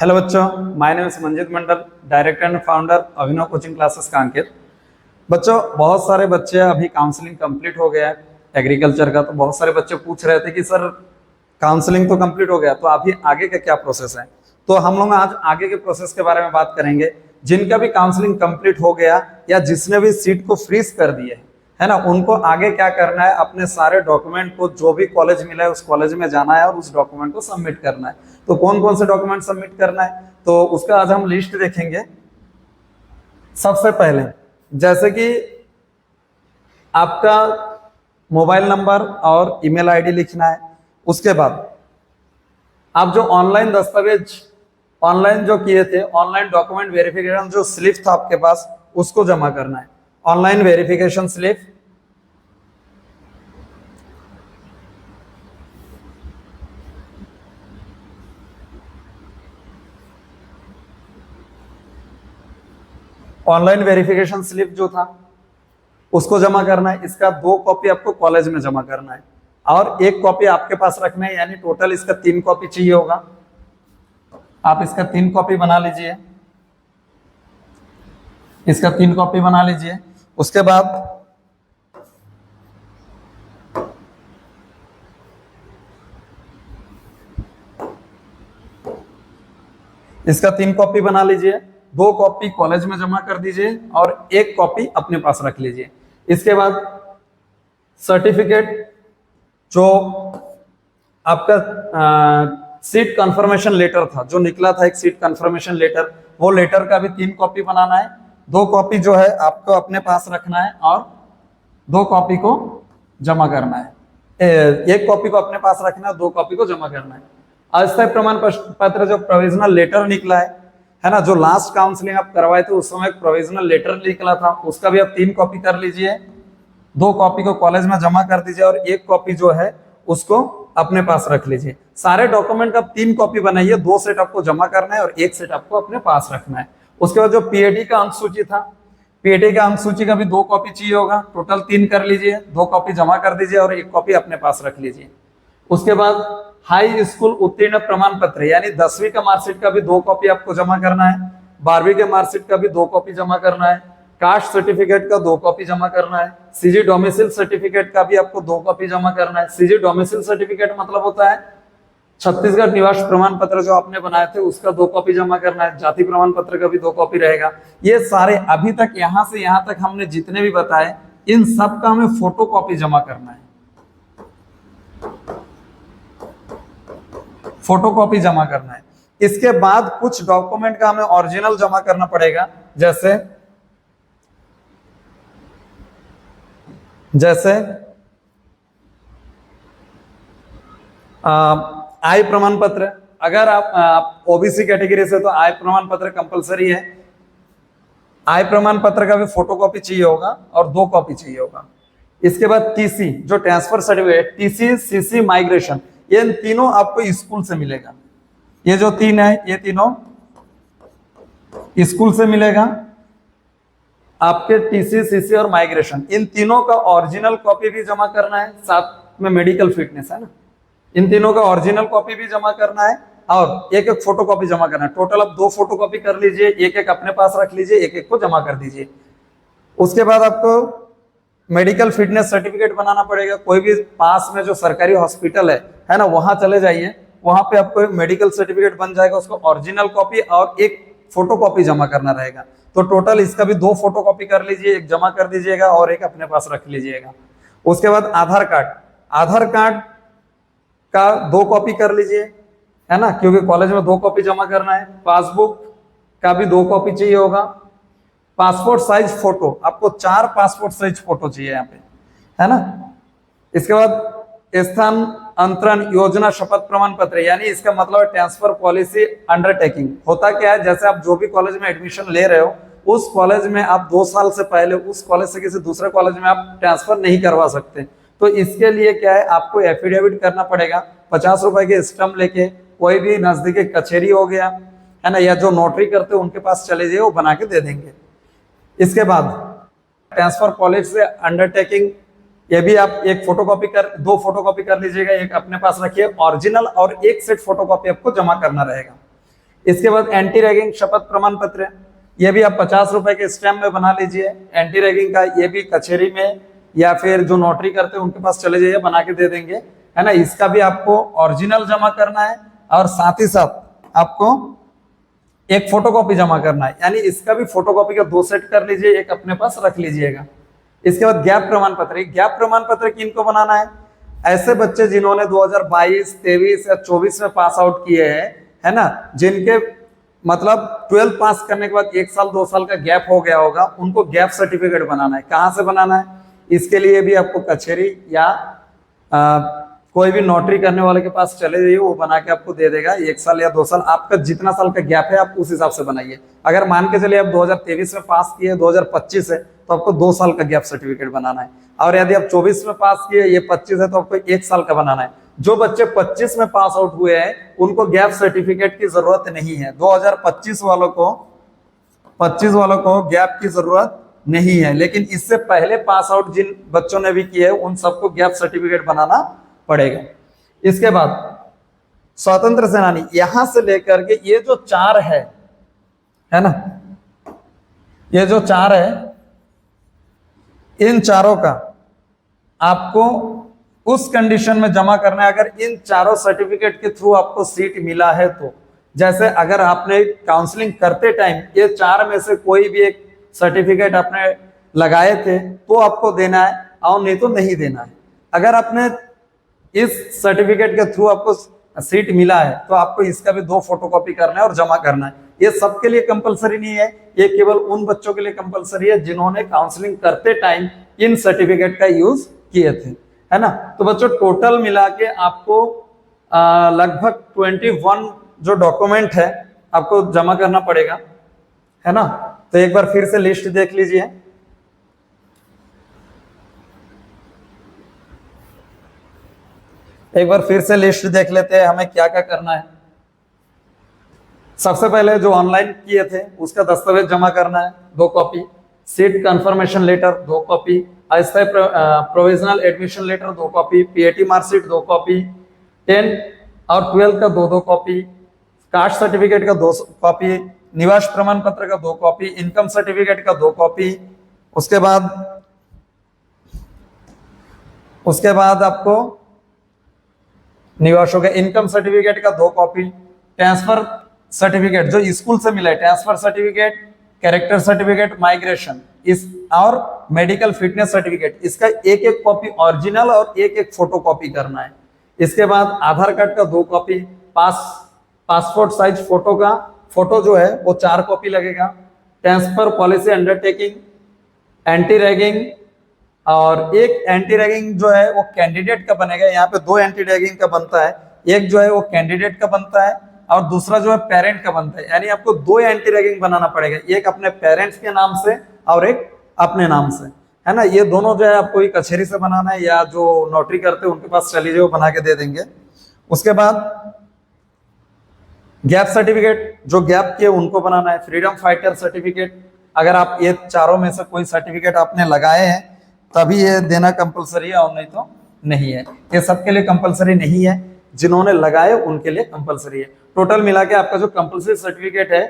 Hello बच्चों, my name is Manjit Mandal, director and founder Abhinav coaching classes Kanker. बच्चों, बहुत सारे बच्चे अभी काउंसलिंग कंप्लीट हो गया है एग्रीकल्चर का, तो बहुत सारे बच्चे पूछ रहे थे कि सर काउंसलिंग तो कंप्लीट हो गया, तो अभी आगे का क्या प्रोसेस है। तो हम लोग आज आगे के प्रोसेस के बारे में बात करेंगे। जिनका भी काउंसलिंग कंप्लीट हो गया या जिसने भी सीट को फ्रीज कर दिए है ना, उनको आगे क्या करना है, अपने सारे डॉक्यूमेंट को जो भी कॉलेज मिला है उस कॉलेज में जाना है और उस डॉक्यूमेंट को सबमिट करना है। तो कौन कौन से डॉक्यूमेंट सबमिट करना है, तो उसका आज हम लिस्ट देखेंगे। सबसे पहले जैसे कि आपका मोबाइल नंबर और ईमेल आईडी लिखना है। उसके बाद आप जो ऑनलाइन दस्तावेज ऑनलाइन जो किए थे, ऑनलाइन डॉक्यूमेंट वेरिफिकेशन जो स्लिप था आपके पास, उसको जमा करना है। Online verification slip, online verification slip जो था उसको जमा करना है। इसका 2 कॉपी आपको कॉलेज में जमा करना है और 1 कॉपी आपके पास रखना है, यानी टोटल इसका 3 कॉपी चाहिए होगा। आप इसका 3 कॉपी बना लीजिए, इसका 3 कॉपी बना लीजिए। उसके बाद इसका 3 कॉपी बना लीजिए, 2 कॉपी कॉलेज में जमा कर दीजिए और 1 कॉपी अपने पास रख लीजिए। इसके बाद सर्टिफिकेट जो आपका सीट कंफर्मेशन लेटर था, जो निकला था एक सीट कंफर्मेशन लेटर, वो लेटर का भी 3 कॉपी बनाना है। 2 कॉपी जो है आपको अपने पास रखना है और 2 कॉपी को जमा करना है। 1 कॉपी को अपने पास रखना है, 2 कॉपी को जमा करना है। अस्थायी प्रमाण पत्र जो प्रोविजनल लेटर निकला है ना, जो लास्ट काउंसलिंग आप करवाए थे उस समय एक प्रोविजनल लेटर निकला था, उसका भी आप 3 कॉपी कर लीजिए। 2 कॉपी को कॉलेज में जमा कर दीजिए और 1 कॉपी जो है उसको अपने पास रख लीजिए। सारे डॉक्यूमेंट का 3 कॉपी बनाइए, 2 सेट आपको जमा करना है और 1 सेट आपको अपने पास रखना है। उसके बाद जो पीएटी का अंक सूची था, पीएटी का अंक सूची का भी 2 कॉपी चाहिए होगा, टोटल 3 कर लीजिए। 2 कॉपी जमा कर दीजिए और 1 कॉपी अपने पास रख लीजिए। उसके बाद हाई स्कूल उत्तीर्ण प्रमाण पत्र यानी 10वीं का मार्कशीट का भी 2 कॉपी आपको जमा करना है। 12वीं के मार्कशीट का भी 2 कॉपी जमा करना है। कास्ट सर्टिफिकेट का 2 कॉपी जमा करना है। सीजी डोमिसाइल सर्टिफिकेट का भी आपको 2 कॉपी जमा करना है। सीजी डोमिसाइल सर्टिफिकेट मतलब होता है छत्तीसगढ़ निवास प्रमाण पत्र जो आपने बनाए थे उसका 2 कॉपी जमा करना है। जाति प्रमाण पत्र का भी 2 कॉपी रहेगा। ये सारे अभी तक यहां से यहां तक हमने जितने भी बताए, इन सब का हमें फोटो कॉपी जमा करना है, फोटो कॉपी जमा करना है। इसके बाद कुछ डॉक्यूमेंट का हमें ओरिजिनल जमा करना पड़ेगा, जैसे आय प्रमाण पत्र। अगर आप ओबीसी कैटेगरी से तो आय प्रमाण पत्र कंपलसरी है। आय प्रमाण पत्र का भी फोटोकॉपी चाहिए होगा और 2 कॉपी चाहिए होगा। इसके बाद टीसी जो transfer certificate, TC, CC, migration, ये तीनों आपको स्कूल से मिलेगा। ये जो 3 है ये तीनों स्कूल से मिलेगा आपके। टीसी, सीसी और माइग्रेशन, इन तीनों का ओरिजिनल कॉपी भी जमा करना है। साथ में मेडिकल फिटनेस है ना, इन तीनों का ओरिजिनल कॉपी भी जमा करना है और 1-1 फोटो कॉपी जमा करना है। टोटल आप 2 फोटो कॉपी कर लीजिए, 1-1 अपने पास रख लीजिए, 1-1 को जमा कर दीजिए। उसके बाद आपको मेडिकल फिटनेस सर्टिफिकेट बनाना पड़ेगा। कोई भी पास में जो सरकारी हॉस्पिटल है ना, वहां चले जाइए, वहां पे आपको मेडिकल सर्टिफिकेट बन जाएगा। उसको ओरिजिनल कॉपी और 1 फोटो कॉपी जमा करना रहेगा। तो टोटल इसका भी 2 फोटो कॉपी कर लीजिए, 1 जमा कर दीजिएगा और 1 अपने पास रख लीजिएगा। उसके बाद आधार कार्ड का 2 कॉपी कर लीजिए, है ना, क्योंकि कॉलेज में 2 कॉपी जमा करना है। पासबुक का भी 2 कॉपी चाहिए होगा। पासपोर्ट साइज फोटो, आपको 4 पासपोर्ट साइज फोटो चाहिए यहाँ पे, है ना। इसके बाद स्थान अंतरण योजना शपथ प्रमाण पत्र, यानी इसका मतलब ट्रांसफर पॉलिसी अंडरटेकिंग। होता क्या है, जैसे आप जो भी कॉलेज में एडमिशन ले रहे हो, उस कॉलेज में आप 2 साल से पहले उस कॉलेज से किसी दूसरे कॉलेज में आप ट्रांसफर नहीं करवा सकते। तो इसके लिए क्या है, आपको एफिडेविट करना पड़ेगा। 50 रुपए के स्टम्प लेके कोई भी नजदीकी कचेरी हो गया, है ना, या जो नोटरी करते हैं उनके पास चले जाइए, वो बना के दे देंगे। इसके बाद ट्रांसफर पॉलिसी से अंडरटेकिंग, ये भी आप 1 फोटोकॉपी कर 2 फोटोकॉपी कर लीजिएगा, 1 अपने पास रखिए ओरिजिनल और 1 सेट फोटोकॉपी आपको जमा करना रहेगा। इसके बाद एंटी रैगिंग शपथ प्रमाण पत्र, ये भी आप 50 रुपए के स्टैम्प में बना लीजिए। एंटी रैगिंग का ये भी कचहरी में या फिर जो नोटरी करते हैं उनके पास चले जाइए, बना के दे देंगे, है ना। इसका भी आपको ओरिजिनल जमा करना है और साथ ही साथ आपको एक फोटोकॉपी जमा करना है, यानी इसका भी फोटोकॉपी का 2 सेट कर लीजिए, एक अपने पास रख लीजिएगा। इसके बाद गैप प्रमाण पत्र, गैप प्रमाण पत्र किनको बनाना है? ऐसे बच्चे जिन्होंने 2022, 23 या 24 में पास आउट किए हैं, है ना, जिनके मतलब 12 पास करने के बाद 1 साल 2 साल का गैप हो गया होगा, उनको गैप सर्टिफिकेट बनाना है। कहाँ से बनाना है? इसके लिए भी आपको कचहरी या कोई भी नोटरी करने वाले के पास चले जाइए, वो बना के आपको दे देगा। 1 साल या 2 साल, आपका जितना साल का गैप है आप उस हिसाब से बनाइए। अगर मान के चलिए आप 2023 में पास किए, 2025 है, तो आपको 2 साल का गैप सर्टिफिकेट बनाना है। और यदि आप 24 में पास किए, ये 25 है, तो आपको 1 साल का बनाना है। जो बच्चे 25 में पास आउट हुए हैं उनको गैप सर्टिफिकेट की जरूरत नहीं है। 2025 वालों को गैप की जरूरत नहीं है, लेकिन इससे पहले पास आउट जिन बच्चों ने भी किए हैं उन सबको गैप सर्टिफिकेट बनाना पड़ेगा। इसके बाद स्वतंत्र सेनानी, यहां से लेकर के ये जो 4 है ना, ये जो 4 है, इन चारों का आपको उस कंडीशन में जमा करना है अगर इन चारों सर्टिफिकेट के थ्रू आपको सीट मिला है तो। जैसे अगर आपने काउंसलिंग करते टाइम ये 4 में से कोई भी एक सर्टिफिकेट आपने लगाए थे तो आपको देना है, और नहीं तो नहीं देना है। अगर आपने इस सर्टिफिकेट के थ्रू आपको सीट मिला है तो आपको इसका भी 2 फोटोकॉपी करना है और जमा करना है। ये सबके लिए कंपलसरी नहीं है, ये केवल उन बच्चों के लिए कंपलसरी है जिन्होंने काउंसलिंग करते टाइम इन सर्टिफिकेट का यूज किए थे, है ना। तो बच्चों टोटल मिला के आपको लगभग 21 जो डॉक्यूमेंट है आपको जमा करना पड़ेगा, है ना। तो एक बार फिर से लिस्ट देख लीजिए। एक बार फिर से लिस्ट देख लेते हैं हमें क्या क्या करना है। सबसे पहले जो ऑनलाइन किए थे उसका दस्तावेज जमा करना है 2 copy, seat confirmation letter 2 copy, अस्थायी provisional admission letter 2 copy, PAT marksheet 2 copy, 10 और 12 का 2 कॉपी, कास्ट सर्टिफिकेट का 2 कॉपी, निवास प्रमाण पत्र का 2 कॉपी, इनकम सर्टिफिकेट का 2 कॉपी। उसके बाद आपको निवास हो गया, इनकम सर्टिफिकेट का 2 कॉपी, ट्रांसफर सर्टिफिकेट जो स्कूल से मिला है, transfer certificate, character certificate, migration, इस और मेडिकल फिटनेस सर्टिफिकेट, इसका एक कॉपी ओरिजिनल और एक फोटो कॉपी करना है। इसके बाद आधार कार्ड का 2 कॉपी, पासपोर्ट साइज फोटो का फोटो जो है वो 4 कॉपी लगेगा, transfer policy undertaking, anti ragging, और एक एंटी रैगिंग जो है वो कैंडिडेट का बनेगा। यहाँ पे 2 एंटी रैगिंग का बनता है, एक जो है वो कैंडिडेट का बनता है और दूसरा जो है पेरेंट का बनता है। यानी आपको 2 एंटी रैगिंग बनाना पड़ेगा, एक अपने पेरेंट्स के नाम से और एक अपने नाम से, है ना। ये दोनों जो है आपको कचहरी से बनाना है या जो नोटरी करते हैं उनके पास चली जाओ, बना के दे देंगे। उसके बाद गैप सर्टिफिकेट, जो गैप किए उनको बनाना है। फ्रीडम फाइटर सर्टिफिकेट, अगर आप ये चारों में से कोई सर्टिफिकेट आपने लगाए हैं तभी ये देना कंपलसरी है, और नहीं तो नहीं है। ये सबके लिए कंपलसरी नहीं है, जिन्होंने लगाए उनके लिए कंपलसरी है। टोटल मिला के आपका जो कंपलसरी सर्टिफिकेट है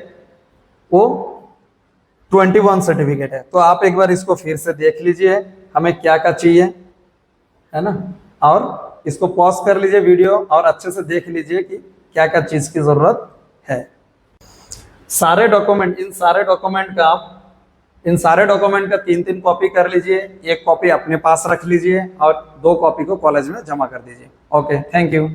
वो 21 सर्टिफिकेट है। तो आप एक बार इसको फिर से देख लीजिए हमें क्या क्या चाहिए, है ना, और इसको पॉज कर लीजिए वीडियो और अच्छे से देख लीजिए कि क्या क्या चीज की जरूरत है। सारे डॉक्यूमेंट, इन सारे डॉक्यूमेंट का 3-3 कॉपी कर लीजिए, एक कॉपी अपने पास रख लीजिए और 2 कॉपी को कॉलेज में जमा कर दीजिए। Okay, thank you.